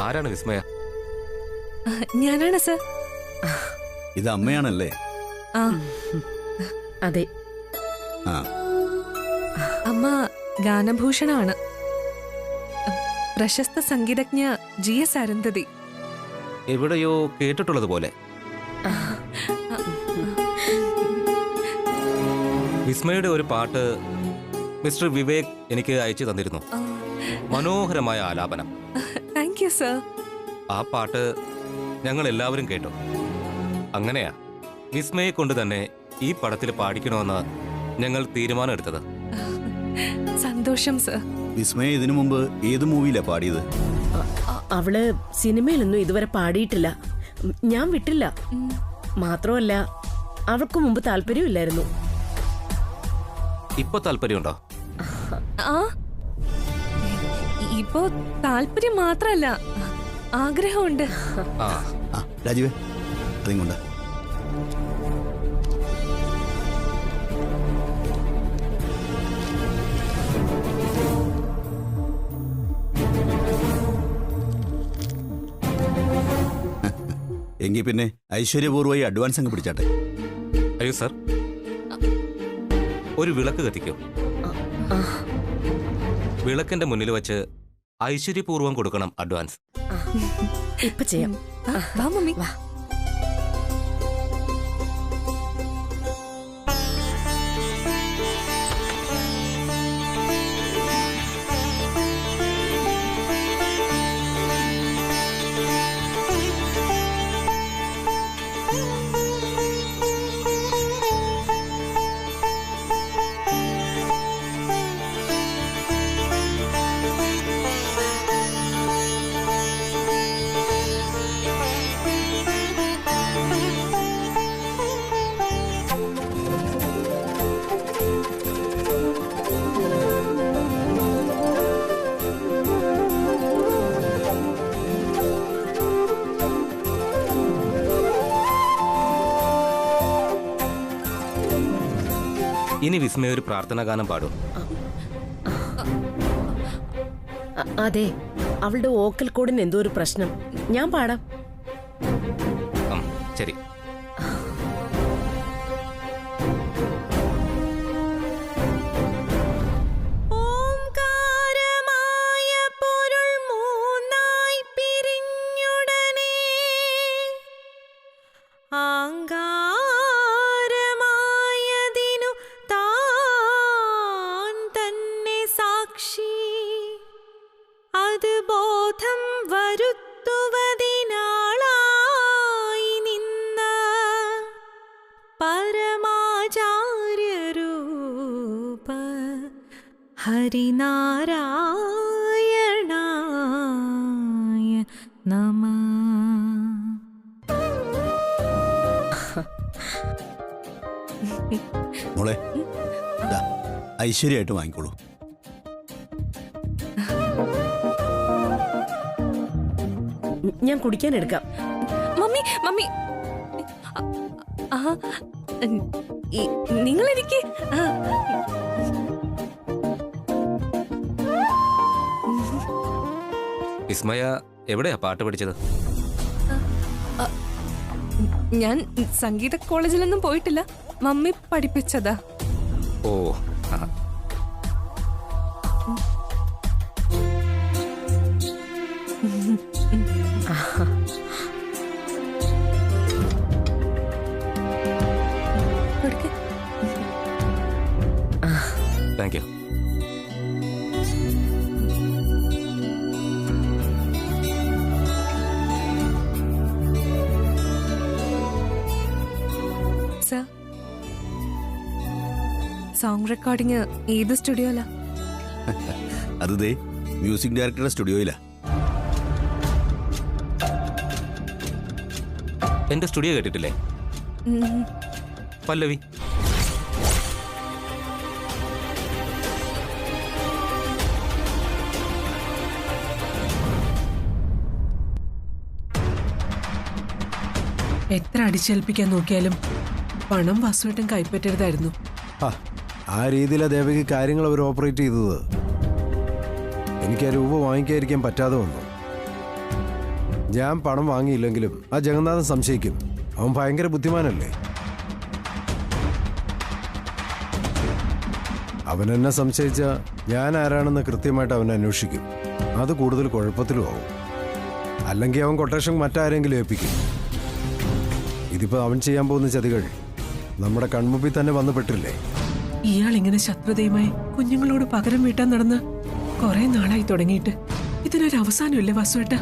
ആരാണ് വിസ്മയ? ഞാനാണ് സർ. ഇത് അമ്മയാണല്ലേ? ആ അതെ. അമ്മ ഗാനഭൂഷണമാണ്. പ്രശസ്ത സംഗീതജ്ഞ GS അരുന്ധതി. എവിടെയോ കേട്ടിട്ടുള്ളത് പോലെ. വിസ്മയുടെ ഒരു പാട്ട് മിസ്റ്റർ വിവേക് എനിക്ക് അയച്ചു തന്നിരുന്നു. മനോഹരമായ ആലാപനം. Thank you sir. ആ പാട്ട് ഞങ്ങൾ എല്ലാവരും കേട്ടു. അങ്ങനെയാ വിസ്മയെ കൊണ്ട് തന്നെ ഈ പടത്തിൽ പാടിക്കണമെന്ന് ഞങ്ങൾ തീരുമാനമെടുത്തത്. സന്തോഷം സർ. വിസ്മയ ഇതിനു മുമ്പ് ഏത് മൂവിയിലാ പാടിയത്? അവള് സിനിമയിലൊന്നും ഇതുവരെ പാടിയിട്ടില്ല. ഞാൻ വിട്ടില്ല. മാത്രമല്ല അവൾക്ക് മുമ്പ് താല്പര്യമില്ലായിരുന്നു. ഇപ്പൊ താല്പര്യമുണ്ടോ? ഇപ്പോ താല്പര്യം മാത്രല്ല, ആഗ്രഹമുണ്ട്. രാജീവേ അതിങ്ങോട്ട്. എങ്കിൽ പിന്നെ ഐശ്വര്യപൂർവ്വമായി അഡ്വാൻസ് അങ്ങ് പിടിച്ചാട്ടെ. അയ്യോ സർ, ഒരു വിളക്ക് കത്തിക്കോ. വിളക്കിന്റെ മുന്നിൽ വെച്ച് ഐശ്വര്യപൂർവ്വം കൊടുക്കണം അഡ്വാൻസ്. ഇപ്പൊ ചെയ്യാം. വാ മമ്മി. ഇനി വിസ്മയ ഒരു പ്രാർത്ഥനാ ഗാനം പാടും. അതെ, അവളുടെ വോക്കൽ കോഡിന് എന്തോ ഒരു പ്രശ്നം. ഞാൻ പാടാം. ശരി. അത് ബോധം വരുത്തുവതിനാളായി നിന്ന പരമാചാര്യരൂപ ഹരിനാരായണായ നമഃ. മോളെ ഐശ്വര്യമായിട്ട് വാങ്ങിക്കോളൂ. ഞാൻ കുടിക്കാൻ എടുക്കാം. മമ്മി മമ്മി നിങ്ങളെനിക്ക് വിസ്മയ എവിടെയാ പാട്ട് പഠിച്ചത്? ഞാൻ സംഗീത കോളേജിലൊന്നും പോയിട്ടില്ല. മമ്മി പഠിപ്പിച്ചതാ. ഓ, thank you. Sir, song recording ഏത് സ്റ്റുഡിയോയിലാ? അത് ദേ മ്യൂസിക് ഡയറക്ടറുടെ സ്റ്റുഡിയോയിലാ. എന്റെ സ്റ്റുഡിയോ കേട്ടിട്ടില്ലേ? പല്ലവി. എത്ര അടിച്ചേൽപ്പിക്കാൻ നോക്കിയാലും പണം വാസുവേട്ടൻ കൈപ്പറ്റരുതായിരുന്നു. ആ രീതിയിലാണ് ദേവകി കാര്യങ്ങൾ അവർ ഓപ്പറേറ്റ് ചെയ്തത്. എനിക്ക് ആ രൂപ വാങ്ങിക്കാതിരിക്കാൻ പറ്റാതെ വന്നു. ഞാൻ പണം വാങ്ങിയില്ലെങ്കിലും ആ ജഗന്നാഥൻ സംശയിക്കും. അവൻ ഭയങ്കര ബുദ്ധിമാനല്ലേ. അവൻ എന്നെ സംശയിച്ച ഞാൻ ആരാണെന്ന് കൃത്യമായിട്ട് അവൻ അന്വേഷിക്കും. അത് കൂടുതൽ കുഴപ്പത്തിലും ആവും. അല്ലെങ്കിൽ അവൻ കൊട്ടേഷൻ മറ്റാരെങ്കിലും ഏൽപ്പിക്കും. ഇതിപ്പോ അവൻ ചെയ്യാൻ പോകുന്ന ചതികൾ നമ്മുടെ കൺമുമ്പിൽ തന്നെ വന്നു പെട്ടില്ലേ. ഇയാൾ ഇങ്ങനെ ശത്രുതയുമായി കുഞ്ഞുങ്ങളോട് പകരം വീട്ടാൻ നടന്ന് കുറെ നാളായി തുടങ്ങിയിട്ട് ഇതിനൊരു അവസാനമില്ലേ വാസുവേട്ട?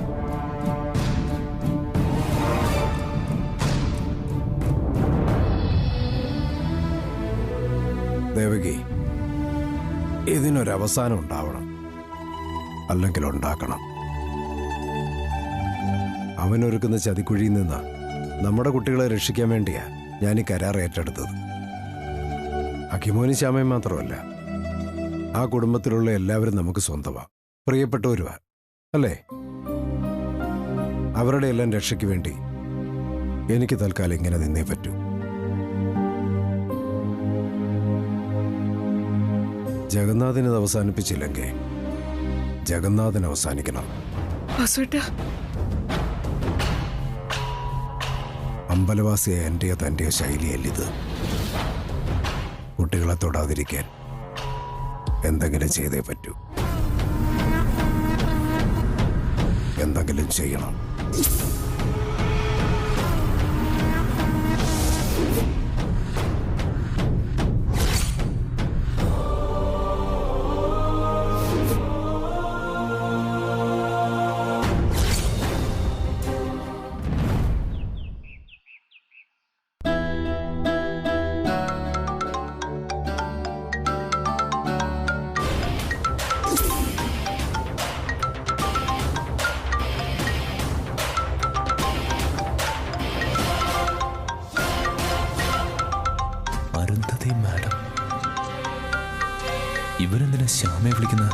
ദേവകി, ഇതിനൊരവസാനം ഉണ്ടാവണം, അല്ലെങ്കിൽ ഉണ്ടാക്കണം. അവനൊരുക്കുന്ന ചതിക്കുഴിയിൽ നിന്ന് നമ്മുടെ കുട്ടികളെ രക്ഷിക്കാൻ വേണ്ടിയാ ഞാൻ ഈ കരാർ ഏറ്റെടുത്തത്. അഖിമോനും ശ്യാമയും മാത്രമല്ല, ആ കുടുംബത്തിലുള്ള എല്ലാവരും നമുക്ക് സ്വന്തമാ, പ്രിയപ്പെട്ടവരുവാ, അല്ലേ? അവരുടെ എല്ലാം രക്ഷയ്ക്ക് വേണ്ടി എനിക്ക് തൽക്കാലം ഇങ്ങനെ നിന്നേ പറ്റൂ. ജഗന്നാഥിന് ഇത് അവസാനിപ്പിച്ചില്ലെങ്കിൽ ജഗന്നാഥൻ അവസാനിക്കണം. വാസുവേട്ട, അമ്പലവാസിയായ എന്റെയോ തന്റെയോ ശൈലിയല്ലിത്. കുട്ടികളെ തൊടാതിരിക്കാൻ എന്തെങ്കിലും ചെയ്തേ പറ്റൂ. എന്തെങ്കിലും ചെയ്യണം. മാഡം, ഇവരെന്തിനാ ശ്യാമയെ വിളിക്കുന്നത്?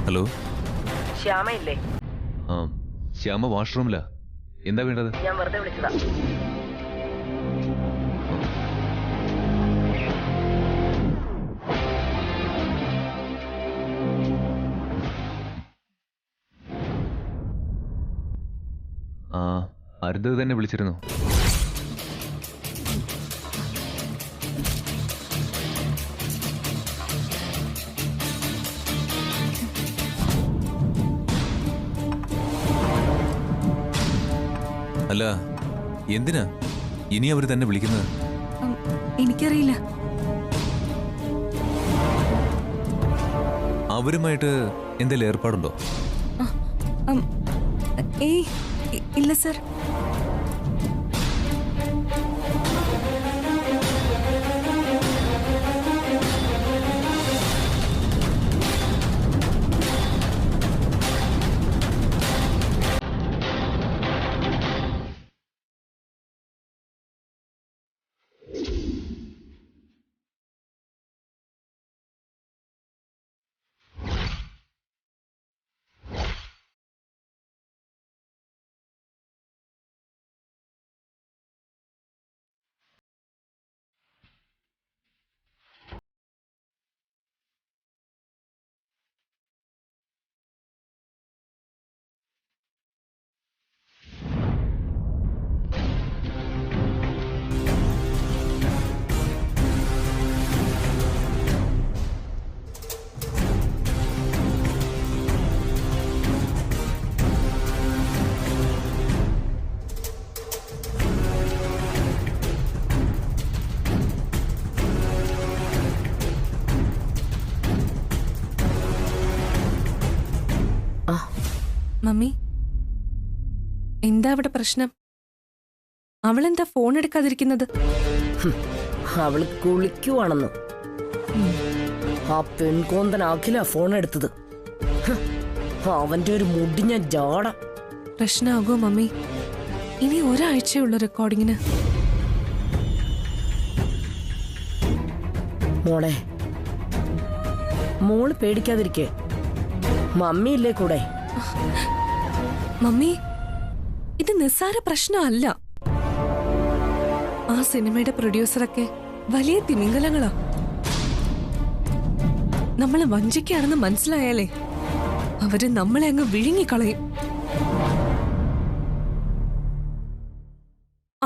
ഹലോ, ശ്യാമയില്ലേ? ആ, ശ്യാമ വാഷ്റൂമിലാ. എന്താ വേണ്ടത്? ഞാൻ വെറുതെ വിളിച്ചതാ. ആ, അരുത് തന്നെ വിളിച്ചിരുന്നു. അല്ല, എന്തിനാ ഇനി അവർ തന്നെ വിളിക്കുന്നത്? എനിക്കറിയില്ല. അവരുമായിട്ട് എന്തെങ്കിലും ഏർപ്പാടുണ്ടോ? ഏയ് ഇല്ല സർ. മമ്മി, എന്താ അവിടെ പ്രശ്നം? അവളെന്താ ഫോൺ എടുക്കാതിരിക്കുന്നത്? അവള് കുളിക്കുവാണെന്ന്. ആ പെൺകോന്തനാക്കില ഫോൺ എടുത്തത്. അവന്റെ ഒരു മുടിഞ്ഞ ജാട. പ്രശ്നമാകോ മമ്മി? ഇനി ഒരാഴ്ചയുള്ള റെക്കോർഡിങ്ങിന്. മോളെ, മോള് പേടിക്കാതിരിക്കേ. മമ്മിയില്ലേ കൂടെ? മമ്മി, ഇത് നിസ്സാര പ്രശ്നമല്ല. ആ സിനിമയുടെ പ്രൊഡ്യൂസറൊക്കെ വലിയ തിമിംഗലങ്ങളാ. നമ്മളെ വഞ്ചിക്കാണെന്ന് മനസ്സിലായാലേ അവര് നമ്മളെ അങ്ങ് വിഴുങ്ങിക്കളയും.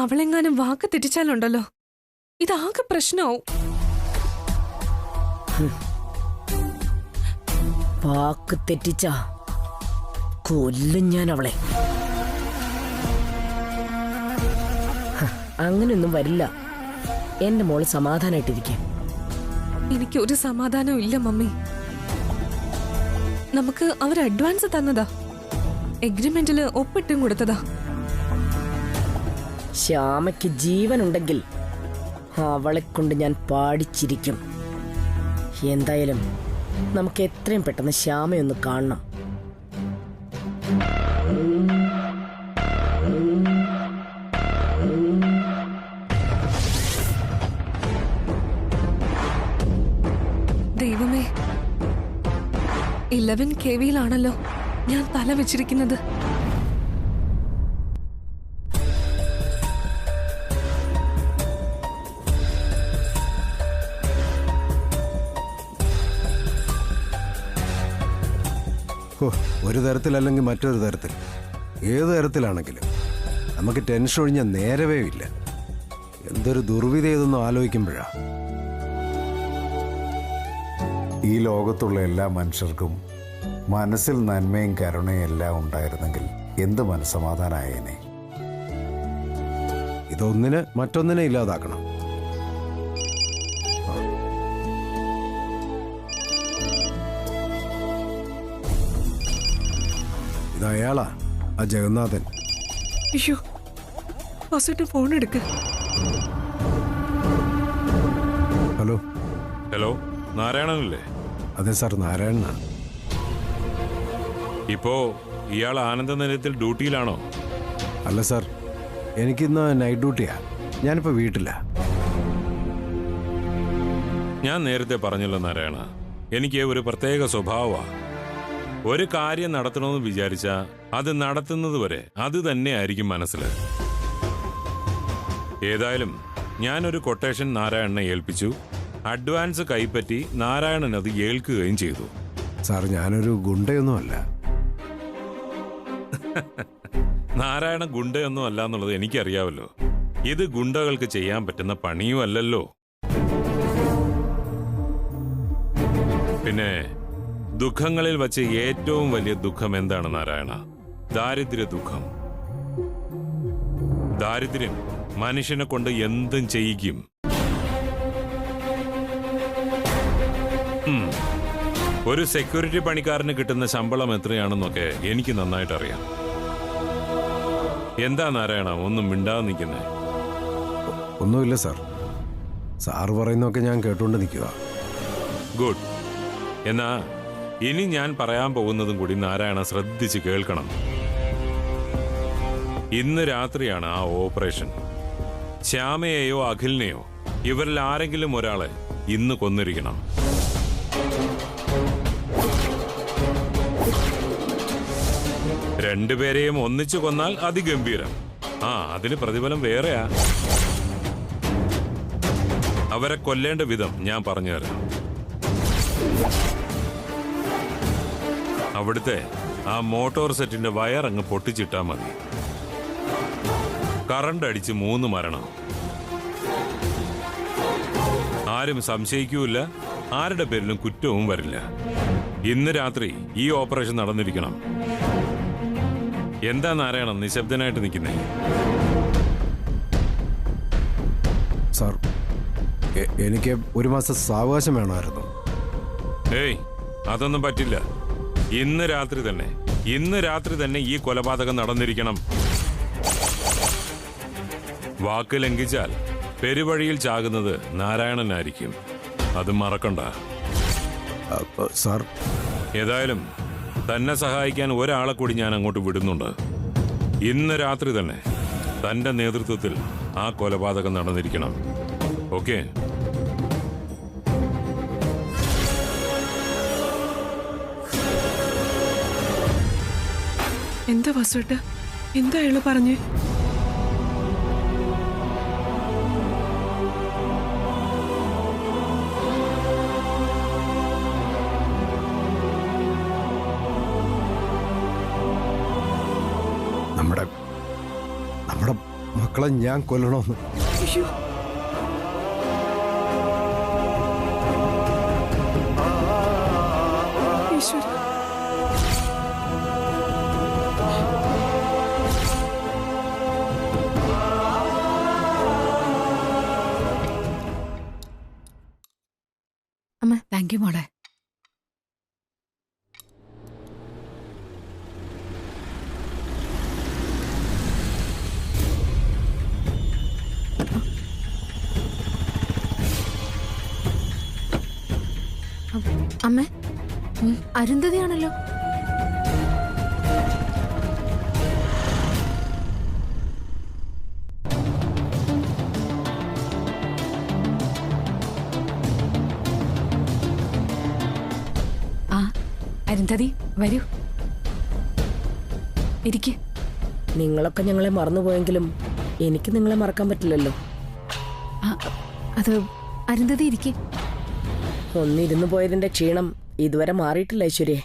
അവളെങ്ങാനും വാക്ക് തെറ്റിച്ചാലുണ്ടല്ലോ ഇതാകെ പ്രശ്നമാവും. വാക്ക് തെറ്റിച്ച കൊല്ലും ഞാൻ അവളെ. അങ്ങനെയൊന്നും വരില്ല. എന്റെ മോള് സമാധാനായിട്ടിരിക്കും. എനിക്കൊരു സമാധാനവും ഇല്ല മമ്മി. നമുക്ക് അവർ അഡ്വാൻസ് തന്നതാ, എഗ്രിമെന്റില് ഒപ്പിട്ടും കൊടുത്തതാ. ശ്യാമയ്ക്ക് ജീവനുണ്ടെങ്കിൽ അവളെ കൊണ്ട് ഞാൻ പാടിച്ചിരിക്കും. എന്തായാലും നമുക്ക് എത്രയും പെട്ടെന്ന് ശ്യാമയൊന്ന് കാണണം. ദൈവമേ, 11 KVയിലാണല്ലോ ഞാൻ തല വെച്ചിരിക്കുന്നത്. ഒരു തരത്തിലല്ലെങ്കിൽ മറ്റൊരു തരത്തിൽ, ഏത് തരത്തിലാണെങ്കിലും നമുക്ക് ടെൻഷൻ ഒഴിഞ്ഞ നേരവേ ഇല്ല. എന്തൊരു ദുർവിധി ഇതൊന്നും ആലോചിക്കുമ്പോഴാ. ഈ ലോകത്തുള്ള എല്ലാ മനുഷ്യർക്കും മനസ്സിൽ നന്മയും കരുണയും എല്ലാം ഉണ്ടായിരുന്നെങ്കിൽ എന്ത് മനസ്സമാധാനായേനെ. ഇതൊന്നിന് മറ്റൊന്നിനെ ഇല്ലാതാക്കണം. ഇതയാളാ ആ ജഗന്നാഥൻ. അയ്യോ, വാസുവേട്ടൻ ഫോൺ എടുക്ക്. ഹലോ. ഹലോ, നാരായണനല്ലേ? അതെ സാർ, നാരായണനാണ്. ഇപ്പോ ഇയാൾ ആനന്ദ നിലയത്തിൽ ഡ്യൂട്ടിയിലാണോ? അല്ല സാർ, എനിക്കിന്ന് നൈറ്റ് ഡ്യൂട്ടിയാ. ഞാനിപ്പോ വീട്ടിലാ. ഞാൻ നേരത്തെ പറഞ്ഞല്ലോ നാരായണ, എനിക്ക് ഒരു പ്രത്യേക സ്വഭാവമാണ്. ഒരു കാര്യം നടത്തണമെന്ന് വിചാരിച്ചാ അത് നടത്തുന്നത് വരെ അത് തന്നെ ആയിരിക്കും മനസ്സിൽ. ഏതായാലും ഞാനൊരു കൊട്ടേഷൻ നാരായണനെ ഏൽപ്പിച്ചു. അഡ്വാൻസ് കൈപ്പറ്റി നാരായണൻ അത് ഏൽക്കുകയും ചെയ്തു. സാർ, ഞാനൊരു ഗുണ്ടയൊന്നുമല്ല. നാരായണ ഗുണ്ടയൊന്നും അല്ല എന്നുള്ളത് എനിക്കറിയാവല്ലോ. ഇത് ഗുണ്ടകൾക്ക് ചെയ്യാൻ പറ്റുന്ന പണിയും അല്ലല്ലോ. പിന്നെ ദുഃഖങ്ങളിൽ വച്ച് ഏറ്റവും വലിയ ദുഃഖം എന്താണ് നാരായണ? ദാരിദ്ര്യ ദുഃഖം. ദാരിദ്ര്യം മനുഷ്യനെ കൊണ്ട് എന്തും ചെയ്യിക്കും. ഒരു സെക്യൂരിറ്റി പണിക്കാരന് കിട്ടുന്ന ശമ്പളം എത്രയാണെന്നൊക്കെ എനിക്ക് നന്നായിട്ട് അറിയാം. എന്താ നാരായണ ഒന്നും മിണ്ടാതെ നിൽക്കുന്നേ? ഒന്നുമില്ല സാർ, സാറ് പറയുന്നൊക്കെ ഞാൻ കേട്ടുകൊണ്ട് നിൽക്കുക. ഗുഡ്. എന്നാ ഇനി ഞാൻ പറയാൻ പോകുന്നതും കൂടി നാരായണ ശ്രദ്ധിച്ച് കേൾക്കണം. ഇന്ന് രാത്രിയാണ് ആ ഓപ്പറേഷൻ. ശ്യാമയെയോ അഖിലിനെയോ ഇവരിൽ ആരെങ്കിലും ഒരാളെ ഇന്ന് കൊന്നിരിക്കണം. രണ്ടുപേരെയും ഒന്നിച്ചു കൊന്നാൽ അതിഗംഭീരം. അതിന് പ്രതിഫലം വേറെയാ. അവരെ കൊല്ലേണ്ട വിധം ഞാൻ പറഞ്ഞുതരാം. അവിടുത്തെ ആ മോട്ടോർ സെറ്റിന്റെ വയർ അങ്ങ് പൊട്ടിച്ചിട്ടാ മതി. കറണ്ട് അടിച്ച് 3 മരണം. ആരും സംശയിക്കൂല, ആരുടെ പേരിലും കുറ്റവും വരില്ല. ഇന്ന് രാത്രി ഈ ഓപ്പറേഷൻ നടന്നിരിക്കണം. എന്താ നാരായണൻ നിശബ്ദനായിട്ട് നിൽക്കുന്നേ? സാർ, എനിക്ക് 1 മാസം സാവകാശം വേണമായിരുന്നു. ഏയ്, അതൊന്നും പറ്റില്ല. ഇന്ന് രാത്രി തന്നെ ഈ കൊലപാതകം നടന്നിരിക്കണം. വാക്ക് ലംഘിച്ചാൽ പെരുവഴിയിൽ ചാകുന്നത് നാരായണനായിരിക്കും. അത് മറക്കണ്ട. സാർ, ഏതായാലും തന്നെ സഹായിക്കാൻ ഒരാളെ കൂടി ഞാൻ അങ്ങോട്ട് വിടുന്നുണ്ട്. ഇന്ന് രാത്രി തന്നെ തന്റെ നേതൃത്വത്തിൽ ആ കൊലപാതകം നടന്നിരിക്കണം. ഓക്കെ? എന്താ വാസുവേട്ട? എന്താ അയാള് പറഞ്ഞേ? നമ്മുടെ മക്കളെ ഞാൻ കൊല്ലണമെന്ന്. ഈശ്വര, അമ്മ താങ്ക് യു മോളെ. അമ്മ അരുന്ധതിയാണല്ലോ. ആ അരുന്ധതി വരൂ, ഇരിക്ക്. നിങ്ങളൊക്കെ ഞങ്ങളെ മറന്നുപോയെങ്കിലും എനിക്ക് നിങ്ങളെ മറക്കാൻ പറ്റില്ലല്ലോ. അത് അരുന്ധതി ഇരിക്ക്. ഒന്നിരുന്നു പോയതിന്റെ ക്ഷീണം ഇതുവരെ മാറിയിട്ടില്ല ഐശ്വര്യേ.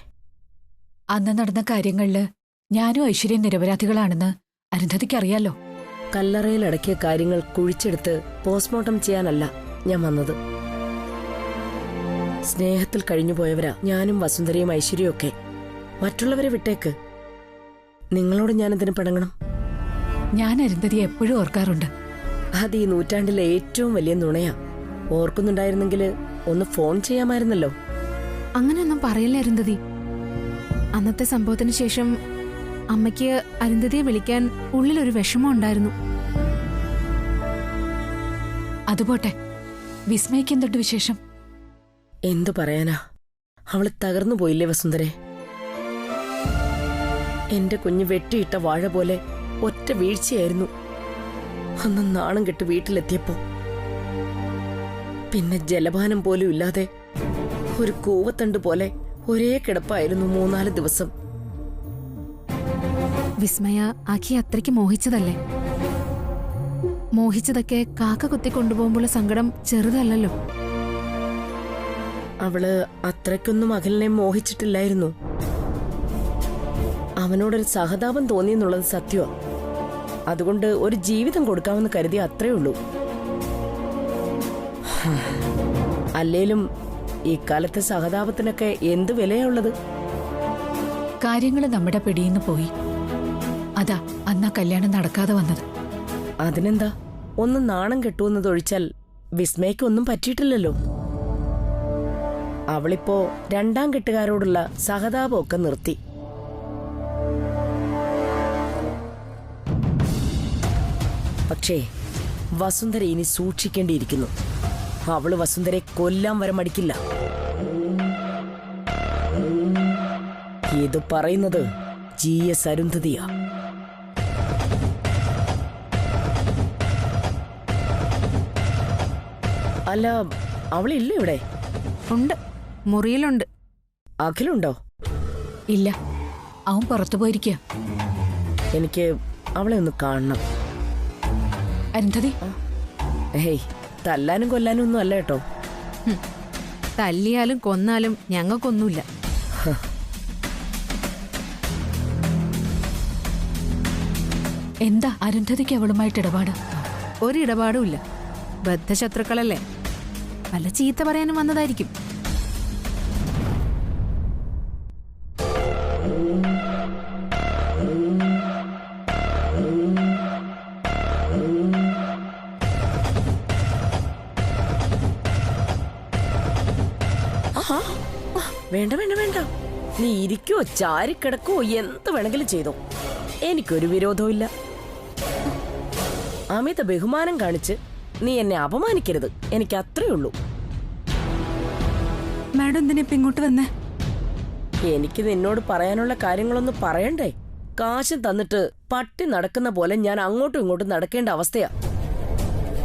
അന്ന് നടന്ന കാര്യങ്ങളില് ഞാനും ഐശ്വര്യം നിരപരാധികളാണെന്ന് അരുന്ധതിക്ക് അറിയാലോ. കല്ലറയിൽ അടക്കിയ കാര്യങ്ങൾ കുഴിച്ചെടുത്ത് പോസ്റ്റ്മോർട്ടം ചെയ്യാനല്ല ഞാൻ വന്നത്. സ്നേഹത്തിൽ കഴിഞ്ഞു പോയവരാ ഞാനും വസുന്ധരയും ഐശ്വര്യയും ഒക്കെ. മറ്റുള്ളവരെ വിട്ടേക്ക്. നിങ്ങളോട് ഞാനെന്തിനു പിണങ്ങണം? ഞാൻ അരുന്ധതിയെ എപ്പോഴും ഓർക്കാറുണ്ട്. അത് ഈ നൂറ്റാണ്ടിലെ ഏറ്റവും വലിയ നുണയാ. ഓർക്കുന്നുണ്ടായിരുന്നെങ്കിൽ ഒന്ന് ഫോൺ ചെയ്യാമായിരുന്നല്ലോ. അങ്ങനെയൊന്നും പറയില്ല അരുന്ധതി. അന്നത്തെ സംഭവത്തിന് ശേഷം അമ്മയ്ക്ക് അരുന്ധതിയെ വിളിക്കാൻ ഉള്ളിലൊരു വിഷമം ഉണ്ടായിരുന്നു. അതുപോട്ടെ, വിസ്മയ്ക്ക് എന്തൊട്ട് വിശേഷം? എന്തു പറയാനാ, അവള് തകർന്നു പോയില്ലേ വസുന്ധരെ. എന്റെ കുഞ്ഞ് വെട്ടിയിട്ട വാഴ പോലെ ഒറ്റ വീഴ്ചയായിരുന്നു അന്ന് നാണം കെട്ട് വീട്ടിലെത്തിയപ്പോ. പിന്നെ ജലപാനം പോലും ഇല്ലാതെ ഒരു കൂവത്തണ്ട് പോലെ ഒരേ കിടപ്പായിരുന്നു 3-4 ദിവസം. വിസ്മയ ആഖി അത്രയ്ക്ക് മോഹിച്ചതല്ലേ? മോഹിച്ചതൊക്കെ കാക്ക കുത്തി കൊണ്ടുപോകുമ്പോഴുള്ള സങ്കടം ചെറുതല്ലല്ലോ. അവള് അത്രയ്ക്കൊന്നും അഖിലിനെ മോഹിച്ചിട്ടില്ലായിരുന്നു. അവനോടൊരു സഹതാപം തോന്നിയെന്നുള്ളത് സത്യമാ. അതുകൊണ്ട് ഒരു ജീവിതം കൊടുക്കാമെന്ന് കരുതി അത്രേ ഉള്ളൂ. അല്ലേലും ഇക്കാലത്തെ സഹതാപത്തിനൊക്കെ എന്ത് വിലയാണുള്ളത്? കാര്യങ്ങൾ നമ്മുടെ പിടിയിന്ന് പോയി. അതാ അന്നാ കല്യാണം നടക്കാതെ വന്നത്. അതിനെന്താ, ഒന്ന് നാണം കെട്ടുവെന്നതൊഴിച്ചാൽ വിസ്മയ്ക്കൊന്നും പറ്റിയിട്ടില്ലല്ലോ. അവളിപ്പോ 2ാം കെട്ടുകാരോടുള്ള സഹതാപമൊക്കെ നിർത്തി. പക്ഷേ വസുന്ധര ഇനി സൂക്ഷിക്കേണ്ടിയിരിക്കുന്നു. അവള് വസുന്ധരെ കൊല്ലാൻ വരെ മടിക്കില്ല. ഇത് പറയുന്നത് GS അരുന്ധതിയാ. അല്ല, അവളില്ല ഇവിടെ? ഉണ്ട്, മുറിയിലുണ്ട്. അഖിലുണ്ടോ? ഇല്ല, അവൻ പുറത്തു പോയിരിക്കുക. എനിക്ക് അവളെ ഒന്ന് കാണണം. അരുന്ധതി, ഹേയ്, തല്ലാനും കൊല്ലാനും ഒന്നും അല്ല കേട്ടോ. തല്ലിയാലും കൊന്നാലും ഞങ്ങൾക്കൊന്നുമില്ല. എന്താ അരുന്ധതിക്ക് അവളുമായിട്ട് ഇടപാട്? ഒരിടപാടുമില്ല. ബദ്ധശത്രുക്കളല്ലേ, വല്ല ചീത്ത പറയാനും വന്നതായിരിക്കും. വേണ്ട വേണ്ട വേണ്ട, നീ ഇരിക്കോ ചാരിക്കിടക്കോ എന്ത് വേണമെങ്കിലും ചെയ്തോ, എനിക്കൊരു വിരോധവും ഇല്ല. അമിത ബഹുമാനം കാണിച്ച് നീ എന്നെ അപമാനിക്കരുത്, എനിക്ക് അത്രേ ഉള്ളൂ. മാഡം എന്തിനാ ഇപ്പൊ ഇങ്ങോട്ട് വന്നേ? എനിക്ക് നിന്നോട് പറയാനുള്ള കാര്യങ്ങളൊന്നും പറയണ്ടേ? കാശ് തന്നിട്ട് പട്ടി നടക്കുന്ന പോലെ ഞാൻ അങ്ങോട്ടും ഇങ്ങോട്ടും നടക്കേണ്ട അവസ്ഥയാ.